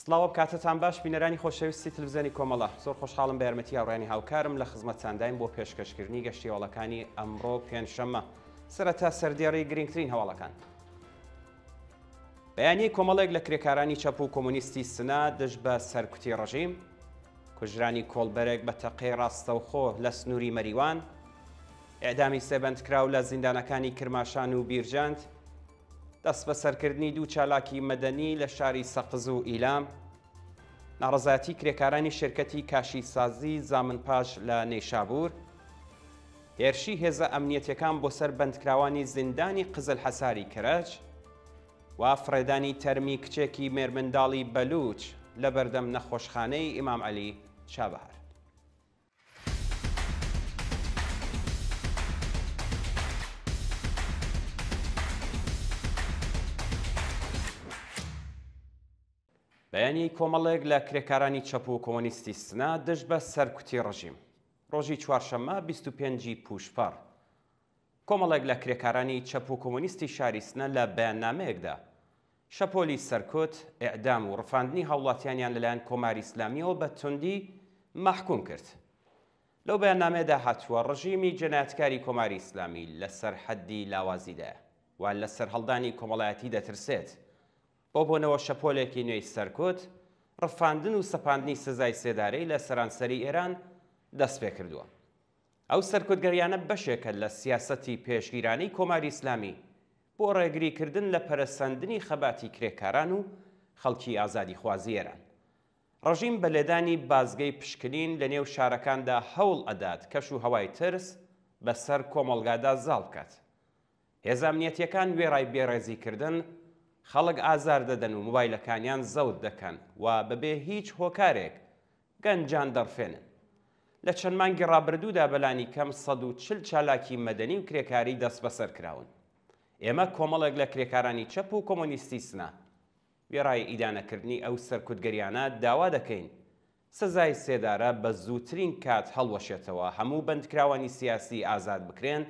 سڵاو کاتتان باش بینەرانی خۆشەویستی تلڤیزیۆنی کۆمەڵە زۆر خۆشحاڵم بە یارمەتی هاوڕێنی هاوکارم لە خزمەتتاندایم بۆ پێشکەشکردنی گەشتی هەواڵەکانی ئەمڕۆ پێنجشەممە سەرەتا سەردێڕی گرنگترین هەواڵەکان. بەیانی کۆمەڵێک لە کرێکارانی چەپ و کۆمونیستی سنا دژ بە سەرکوتی ڕژیم، کوژرانی کۆڵبەرێک بە تەقەی ڕاستەوخۆ لە سنووری مەریوان، ئێعدامی سێبەندکراو لە زیندانەکانی کرماشان و بیرجەند، دەست بە سەرکردنی دوو چالاکی مەدەنی لە شاری سەقز و ئیلام، ناڕەزایەتی کرێکارانی شرکەتی کاشی سازی زامنپاش لە نەیشابوور، هێرشی هێزە ئەمنیەتەکان بۆ سەر بەندکراوانی زیندانی قزل حەساری کرەج و فڕێدانی تەرمی کچێکی مێرمنداڵی بەلوچ لە بەردەم نەخۆشخانەی ئیمام عەلی چابەهار. بەیانی کۆمەڵێک لە کرێکارانی چەپ و کۆمۆنیستی سنا دژ بە سەرکوتی ڕژیم. ڕۆژی چوارشەممە 25 پوشپەڕ کۆمەڵێک لە کرێکارانی چەپ و کۆمۆنیستی شاری سنە لە بەیاننامەیەکدا شەپۆلی سەرکوت، ئێعدام و ڕفاندنی هاوڵاتیانیان لەلایەن کۆماری ئیسلامیەوە بە توندی مەحکوم کرد. لەو بەیاننامەیەدا هاتووە ڕژیمی جەنایەتکاری کۆماری ئیسلامی لەسەر حەدی لاوازیدایە و لەسەر هەڵدانی کۆمەڵایەتی دەترسێت بۆ بۆنەوە شەپۆلێکی نوێی سەرکوت، ڕفاندن و سەپاندنی سزای سێدارەی لە سەرانسەری ئێران دەست پێ کردووە. ئەو سەرکوتگەریانە بەشێکە لە سیاسەتی پێشگیرانەی کۆماری ئیسلامی بۆ ڕێگریکردن لە پەرەسەندنی خەباتی کرێکاران و خەڵکی ئازادی خوازی ئێران. ڕژیم بە لێدانی بازگەی پشکنین لە نێو شارەکاندا هەوڵ ئەدات کەش و هەوای ترس بەسەر کۆمەڵگادا زاڵ بکات. هێزە ئەمنیەتیەکان وێڕای بێڕێزیکردن، خەڵک ئازار دەدەن و مۆبایلەکانیان زەوت دەکەن و بەبێ هیچ هۆکارێک گەنجان دەڕفێنن. لە چەند مانگی ڕابردوودا بەلانی کەم 140 چالاکی مەدەنی و کرێکاری دەست بەسەر کراون. ئێمە کۆمەڵێک لە کرێکارانی چەپ و کۆمۆنیستی سنا وێڕای ئیدانەکردنی ئەو سەرکوتگەریانە داوا دەکەین سزای سێدارە بە زووترین کات هەڵوەشێتەوە، هەموو بەندکراوانی سیاسی ئازاد بکرێن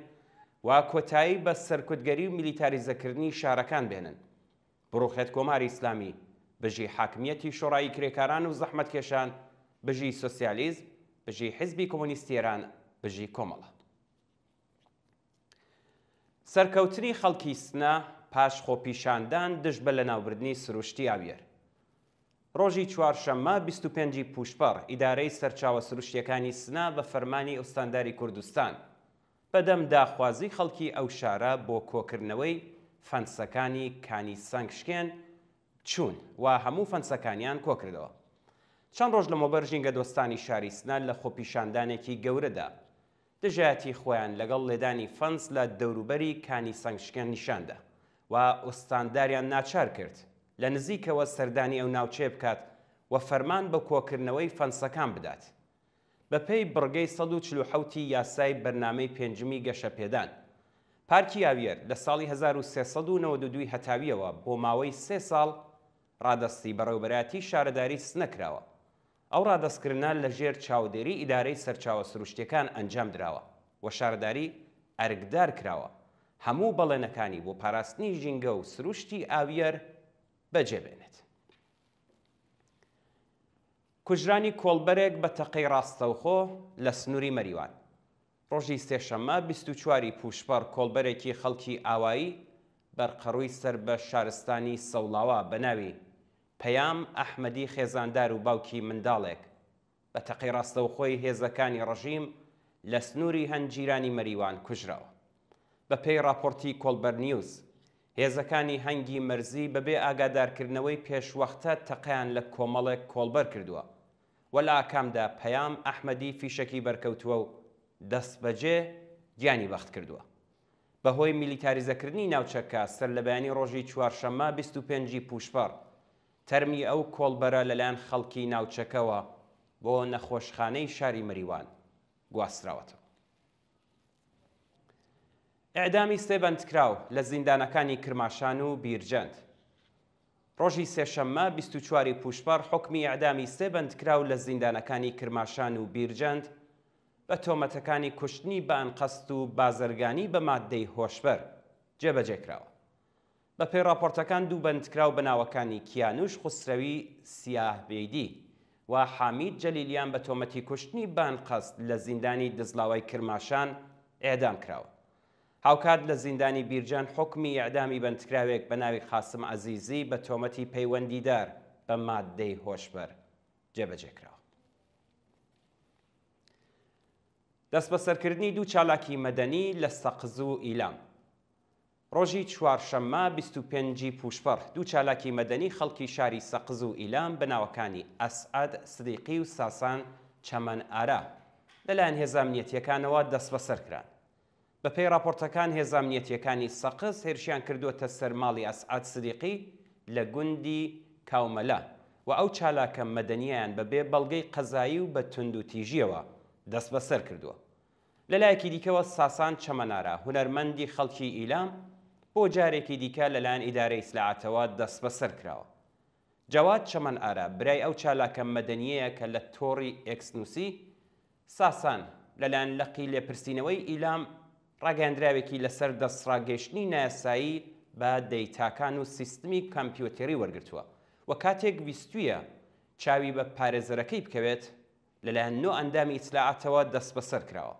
و کۆتایی بە سەرکوتگەری و میلیتاریزەکردنی شارەکان بێنن. بڕوخێت کۆماری ئیسلامی بژی حاکمیەتی شۆڕایی کرێکاران و زەحمەتکێشان، بژی سۆسیالیزم، بژی حیزبی کۆمۆنیستی ئێران، بژی کۆمەڵە. سەرکەوتنی خەڵکی سنا پاش خۆپیشاندان دژ بە لەناوبردنی سروشتی ئاویەر. ڕۆژی چوارشەممە 25 پوشپەڕ ئیدارەی سەرچاوە سروشتیەکانی سنا بە فەرمانی ئەوستانداری کوردستان بەدەم داخوازی خەڵکی ئەو شارە بۆ کۆکردنەوەی فەنسەکانی کانی سەنگشکێن چوون و هەموو فەنسەکانیان کۆکردەوە. چەند ڕۆژ لەمەوبەر ژینگە دۆستانی شاری سنا لە خۆپیشاندانێکی گەورەدا دژایەتی خۆیان لەگەڵ لێدانی فەنس لە دەوروبەری کانی سەنگشکێن نیشاندا و ئوستانداریان ناچار کرد لە نزیکەوە سەردانی ئەو ناوچێ بکات و فەرمان بە کۆکردنەوەی فەنسەکان بدات. بەپێی بڕگەی 147 یاسای بەرنامەی پێنجمی گەشەپێدان، پارکی ئاویەر لە ساڵی 1392 هەتاویەوە بۆ ماوەی 3 ساڵ ڕادەستی بەڕێوەبەرایەتی شارەداری سنەکراوە. ئەو ڕادەستکردنە لە ژێر چاودێری ئیدارەی سەرچاوە سروشتیەکان ئەنجام درراوە و شارەداری ئەرکدار کراوە هەموو بەڵێنەکانی بۆ پاراستنی ژینگە و سروشتی ئاویەر بەجێبێنێت. کوژرانی کۆڵبەرێک بە تەقەی ڕاستەوخۆ لە سنووری مەریوان. ڕۆژی سێشەممە 24 پوشپەڕ کۆڵبەرێکی خەڵکی ئاوایی بەرقەڕووی سەر بە شارستانی سەوڵاوە بە ناوی پەیام ئەحمەدی خێزاندار و باوکی منداڵێک بە تەقەی ڕاستەوخۆی هێزەکانی ڕژیم لە سنووری هەنگگیرانی مەریوان کوژراوە. بە پێی راپۆرتی کۆڵبەر نیوز، هێزەکانی هەنگی مەرزی بەبێ ئاگادارکردنەوەی پێشوەختە تەقەیان لە کۆمەڵێک کۆڵبەر کردووە و لە ئاکامدا پەیام ئەحمەدی فیشەکی بەرکەوتووە و دەست بەجێ گیانی بەخت کردووە. بەهۆی میلیتاریزەکردنی ناوچەکە سەر لە بەیانی ڕۆژی چوارشەممە 25 پوشپەڕ تەرمی ئەو کۆڵبەرە لەلایەن خەڵکی ناوچەکەوە بۆ نەخۆشخانەی شاری مەریوان گواستراوەتەوە. ئێعدامی سێبەندکراو لە زیندانەکانی کرماشان و بیرجەند. ڕۆژی سێشەممە 24 پوشپەڕ حکمی ئێعدامی سێبەندکراو لە زیندانەکانی کرماشان و بیرجەند بە تۆمەتەکانی کوشتنی بە ئەنقەست و بازرگانی بە مادەی هۆشبەر جێبەجێکراوە. بە پێی راپۆرتەکان دوو بەندکراو بەناوەکانی کیانوش خوسرەوی سیاهبێیدی و حامید جەلیلیان بە تۆمەتی کوشتنی بانقەست لە زیندانی دزلاوای کرماشان ئێدام کراوە. هاوکات لە زیندانی بیرجان حکمی ئەعدامی بەندکراوێک بە ناوی قاسم عەزیزی بە تۆمەتی پەیوەندیدار بە مادەی هۆشبەر جێبەجێکراوە. دەست بەسەرکردنی دوو چالاکی مەدەنی لە سەقز و ئیلام. ڕۆژی چوارشەممە 25 پوشپەر دوو چالاکی مەدەنی خەڵکی شاری سەقز و ئیلام بەناوەکانی ئەسعەد سدیقی و ساسان چەمەن ئارا لەلایەن هێزە ئەمنیەتیەکانەوە دەست بەسەرکران. بە پێی راپۆرتەکان هێزە ئەمنیەتیەکانی سەقز هێرشیان کردووەتە سەر ماڵی ئەسعەد سدیقی لە گوندی کاومەلە و ئەو چالاکە مەدەنییان بەبێ بەڵگەی قەزایی و بە تند و تیژیەوە دەست بەسەر کردووە. لەلایەکی دیکەوە ساسان چەمەنارا هونەرمەندی خەڵکی ئیلام بۆ جارێکی دیکە لەلایەن ئیدارەی ئیسلاحاتەوە دەست بەسەر کراوە. جەواد چەمەن ئارا برای ئەو چالاکە مەدەنیەیە کە لە تۆڕی ئێکسنووسی ساسان لەلایەن لەقی لێپرسینەوەی ئیلام ڕاگەاندراوێکی لەسەر دەستڕاگەیشتنی نایاسایی بە دەیتاکان و سیستمی کۆمپیۆتەری وەرگرتووە و کاتێک ویستویە چاوی بە پارێزەرەکەی بکەوێت لەلایەن نۆ ئەندامی ئیسلاحاتەوە دەست بەسەر کراوە.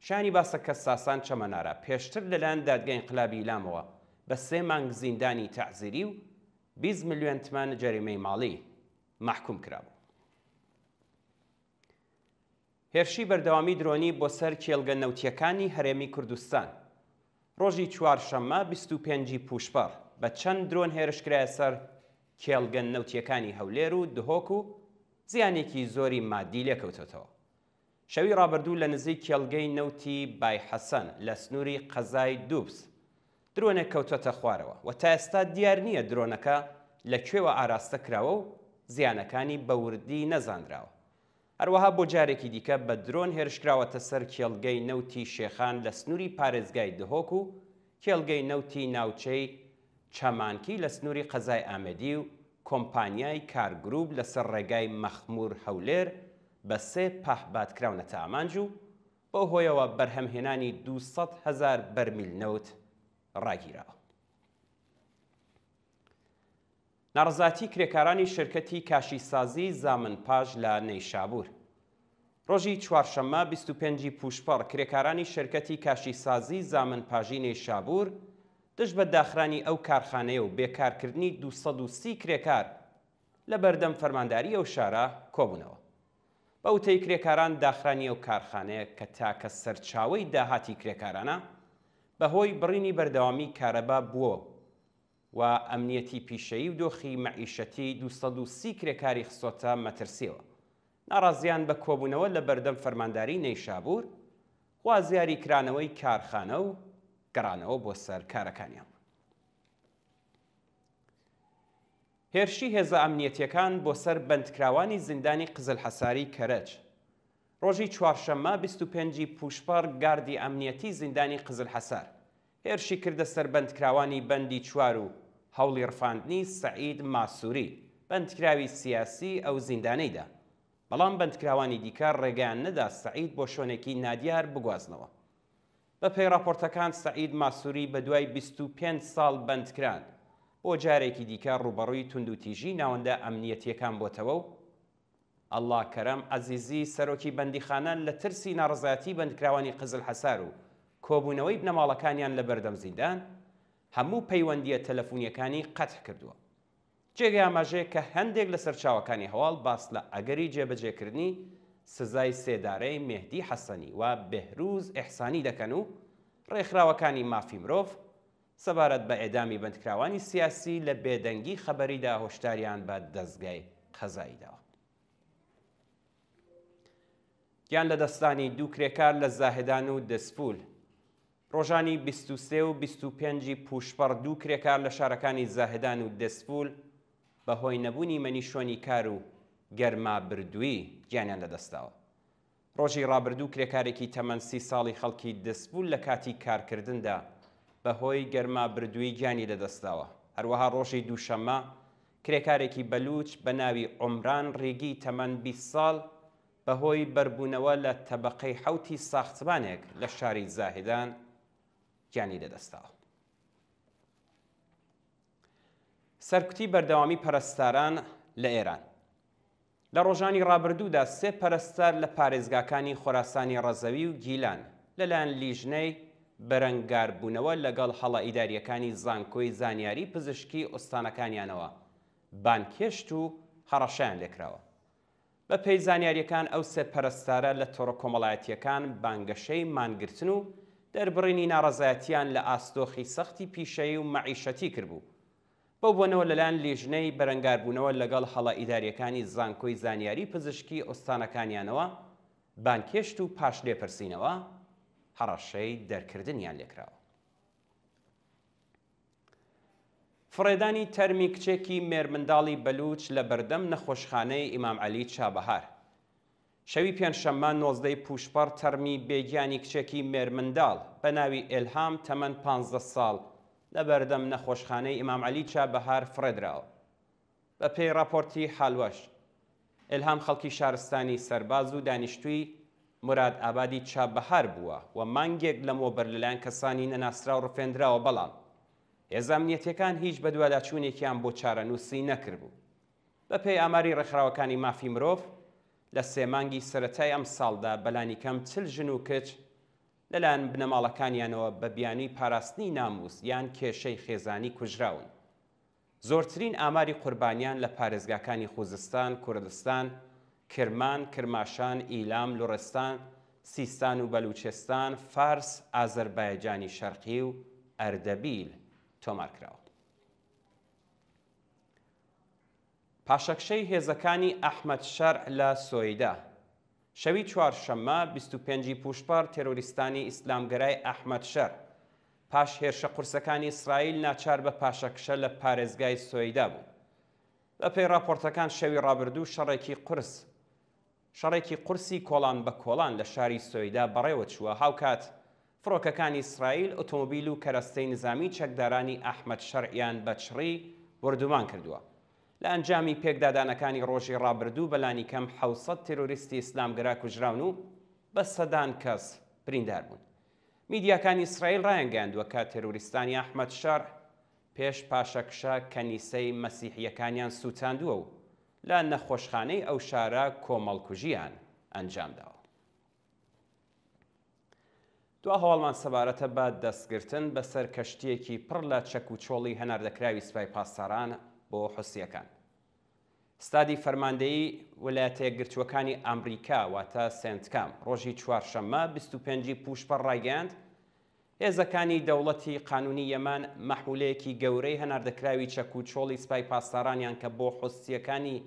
شانی باسەکە ساسان چەمەنارا پێشتر لەلایەن دادگای ئینقلابی ئیلامەوە بە 3 مانگ زیندانی تەعزیری و 20 ملیۆن تمان جەریمەی ماڵی محکوم کرابوو. هێرشی بەردەوامی درۆنی بۆ سەر کێڵگە نەوتیەکانی هەرێمی کوردستان. ڕۆژی چوارشەممە 25 پوشپەر بە چەند درۆن هێرشکرایە سەر کێڵگە نەوتیەکانی هەولێر و دهۆک و زیانێکی زۆری مادی لێکەوتێتەوە. شەوی ڕابردوو لە نزیک کێڵگەی نەوتی بای حەسەن لە سنووری قەزای دووبس درۆنێک کەوتۆتە خوارەوە و تا ئێستا دیار نییە درۆنەکە لەکوێوە ئاراستە کراوە و زیانەکانی بەوردی نەزانراوە. هەروەها بۆ جارێکی دیکە بە درۆن هێرشکراوەتە سەر کێڵگەی نەوتی شێخان لە سنووری پارێزگای دهۆک و کێڵگەی نەوتی ناوچەی چەمانکی لە سنووری قەزای ئامەدی و کۆمپانیای کارگروپ لەسەر ڕێگای مەخمور هەولێر بە 3 پەهبادکراونەتە ئامانج و بۆ هۆیەوە بەرهەمهێنانی 200,000 بەرمیل نەوت ڕاگیراوە. ناڕزاتی کرێکارانی شرکەتی کاشیسازی زامنپاش لە نەیشابوور. ڕۆژی چوارشەممە 25 پوشپەر کرێکارانی شرکەتی کاشیسازی زامنپاژی نەیشابوور دژ بە داخرانی ئەو کارخانەیە و بێکارکردنی 230 کرێکار لە بەردەم فەرمانداری ئەو شارە کۆبوونەوە. بە وتەی کرێکاران داخرانی ئەو کارخانەیە کە تاکە سەرچاوەی داهاتی کرێکارانە بەهۆی بڕینی بەردەوامی کارەبا بووە و ئەمنیەتی پیشەیی و دۆخی مەعیشەتی 230 کرێکاری خسۆتە مەترسیەوە. ناڕازیان بە کۆبوونەوە لە بەردەم فەرمانداری نەیشابوور خوازیاری کرانەوەی کارخانە و گەڕانەوە بۆ سەر کارەکانیان. هێرشی هێزە ئەمنیەتیەکان بۆ سەر بەندکراوانی زیندانی قزلحەساری کەرەج. ڕۆژی چوارشەممە 25 پوشپەر گاردی ئەمنیەتی زیندانی قزلحەسار هێرشی کردە سەر بەندکراوانی بەندی چوار و هەوڵی ڕفاندنی سەعید ماسووری بەندکراوی سیاسی ئەو زیندانەیدا، بەڵام بەندکراوانی دیکە ڕێگەیان نەدا سەعید بۆ شوێنێکی نادیار بگوازنەوە. بە پێی راپۆرتەکان سەعید ماسووری بە دوای 25 ساڵ بەندکران بۆ جارێکی دیکە ڕوبەڕووی توندوتیژی ناوەندە ئەمنیەتیەکان بۆتەوە و ئەڵڵا کەرەم عەزیزی سەرۆکی بەندیخانە لە ترسی ناڕزایەتی بەندکراوانی قزلحەسار و کۆبوونەوەی بنەماڵەکانیان لە بەردەم زیندان هەموو پەیوەندیە تەلەفۆنیەکانی قەتح کردووە. جێگەی ئاماژەیە کە هەندێک لە سەرچاوەکانی هەواڵ باس لە ئەگەری جێبەجێکردنی سزای سێدارەی مێهدی حەسەنی و بێهروز ئیحسانی دەکەن و ڕێکخراوەکانی مافی مرۆڤ سەبارەت بە ئێدامی بەندکراوانی سیاسی لە بێدەنگی خەبەریدا هۆشداریان بە دەستگای قەزاییداوە. گیان لە دەستانی دوو کرێکار لە زاهدان و دەسپول. ڕۆژانی 23 و 25 پوشپەر دوو کرێکار لە شارەکانی زاهدان و دەسپول بەهۆی نەبوونی مەنیشۆنی کار و گەرما بردووی گیانیان لەدەستاوە. ڕۆژی ڕابردوو کرێکارێکی تەمەن 30 ساڵی خەڵکی دەسپول لە کاتی کارکردندا بەهۆی گەرما بردووی گیانی لەدەستاوە. هەروەها ڕۆژی دووشەممە کرێکارێکی بەلوچ بە ناوی عومران ڕێگی تەمەن 20 ساڵ بەهۆی بەربوونەوە لە تەبەقەی حەوتی ساختمانێک لە شاری زاهدان گیانی لەدەستاوە. سەرکوتی بەردەوامی پەرستاران لە ئێران. لە ڕۆژانی ڕابردوودا 3 پەرستار لە پارێزگاکانی خۆراسانی ڕەزەوی و گیلان لەلایەن لیژنەی بەرەنگاربوونەوە لەگەڵ هەڵە ئیداریەکانی زانکۆی زانیاری پزیشکی ئۆستانەکانیانەوە بانکێشت و هەڕەشیان لێکراوە. بە پێی زانیاریەکان ئەو 3 پەرستارە لە تۆڕە کۆمەڵایەتیەکان بانگەشەی مانگرتن و دەربڕینی ناڕەزایەتیان لە ئاستۆخی سەختی پیشەیی و مەعیشەتی کردبوو. بەو بۆنەوە لەلایەن لیژنەی بەرەنگاربوونەوە لەگەڵ هەڵە ئیداریەکانی زانکۆی زانیاری پزیشکی ئۆستانەکانیانەوە بانکێشت و پاش لێپرسینەوە هەڕەشەی دەرکردنیان لێکراوە. فڕێدانی تەرمی کچێکی مێرمنداڵی بەلوچ لە بەردەم نەخۆشخانەی ئیمام عەلی چابەهار. شەوی پێنجشەممە 19 پوشپەڕ تەرمی بێگیانی کچێکی مێرمنداڵ بە ناوی ئێلهام تەمەن 15 ساڵ لە بەردەم نەخۆشخانەی ئیمام عەلی چابەهار فڕێدراوە. بە پێی راپۆرتی حالوەش، ئێلهام خەڵکی شارستانی سەرباز و دانیشتووی مراد ئابادی چابەهار بووە و مانگێک لەمەوبەر لەلایەن کەسانی نەناسرا و ڕفێنراوە، بەڵام هێزە ئەمنیەتیەکان هیچ بەدواداچوونێکیان بۆ چارەنووسی نەکردبوو. بە پێی ئاماری ڕێکخراوەکانی مافی مرۆڤ لە 3 مانگی سەرەتای ئەم ساڵدا بەلانی کەم 40 ژن و کچ لەلایەن بنەماڵەکانیانەوە بە بیانووی پاراستنی ناموس یان کێشەی خێزانی کوژراون. زۆرترین ئاماری قوربانیان لە پارێزگاکانی خوزستان، کوردستان، کرمان، کرماشان، ئیلام، لوڕستان، سیستان و بەلوچستان، فارس، ئازەربایجانی شەرقی و ئەردەبیل تۆمارکراوە. پاشەکشەی هێزەکانی ئەحمەد شەرع لە سۆیدا. شەوی چوارشەممە 25 پوشپەڕ تێرۆریستانی ئیسلامگەرای ئەحمەد شەرع پاش هێرشە قورسەکانی ئیسرائیل ناچار بە پاشەکشە لە پارێزگای سۆیدا بوو. بە پێی راپۆرتەکان شەوی ڕابردوو شەڕێکی قورسی کۆڵان بە کۆڵان لە شاری سۆیدا بەڕێوە چووە، هاوکات فڕۆکەکانی ئیسرائیل ئۆتۆمۆبیل و کەرەستەی نظامی چەکدارانی ئەحمەد شەرعیان بە چڕی وردومان کردووە. لە ئەنجامی پێکدادانەکانی ڕۆژی ڕابردوو بەلانی کەم 700 تێرۆریستی ئیسلامگەرا کوژراون و بە سەدان کەس بریندار بوون. میدیاکانی ئیسرائیل ڕایانگەیاندووە کە تێرۆریستانی ئەحمەد شەرع پێش پاشەکشە کەنیسەی مەسیحیەکانیان سووتاندووە و لە نەخۆشخانەی ئەو شارە کۆمەڵکوژیان ئەنجامداوە. دوا هەواڵمان سەبارەتە بە دەستگرتن بەسەر کەشتیەکی پڕ لە چەک و چۆڵی هەناردەکراوی سوپای پاسداران بۆ حوسیەکان. ستادی فەرماندەیی ویلایەتە یەکگرتووەکانی ئەمریکا واتە سێنتکام ڕۆژی چوارشەممە 25 پوشپەڕ ڕایگەیاند هێزەکانی دەوڵەتی قانونی یەمان مەحمولەیەکی گەورەی هەناردەکراوی چەک و چۆڵی سوپای پاسدارانیان کە بۆ حوسیەکانی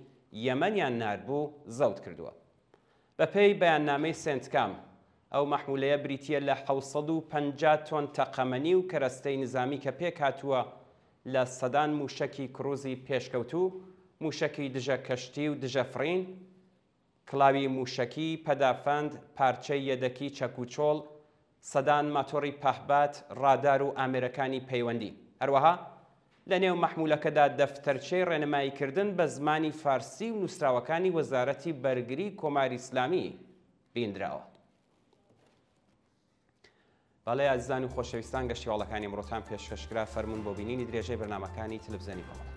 یەمەنیان ناردبوو زەوت کردووە. بە پێی بەیاننامەی سێنتکام ئەو مەحمولەیە بریتیە لە 750 تۆن تەقەمەنی و کەرەستەی نظامی کە پێک هاتووە لە سەدان موشەکی کروزی پێشکەوتوو، موشەکی دژە کەشتی و دژە فرین، کڵاوی موشەکی، پەدافەند، پارچەی یەدەکی چەک و چۆڵ، سەدان ماتۆڕی پەهبات، ڕادار و ئامێرەکانی پەیوەندی. هەروەها لە نێو مەحمولەکەدا دەفتەرچەی ڕێنماییکردن بە زمانی فارسی و نووسراوەکانی وەزارەتی بەرگری کۆماری ئیسلامی بینراوە. باڵێ ئازیزان و خۆشەویستان، گەشتیواڵەکانی ئەمڕۆتان پێشکەشکرا، فەرموون بۆ بینینی درێژەی بەرنامەکانی تەلەڤیزیۆنی کۆمەڵ.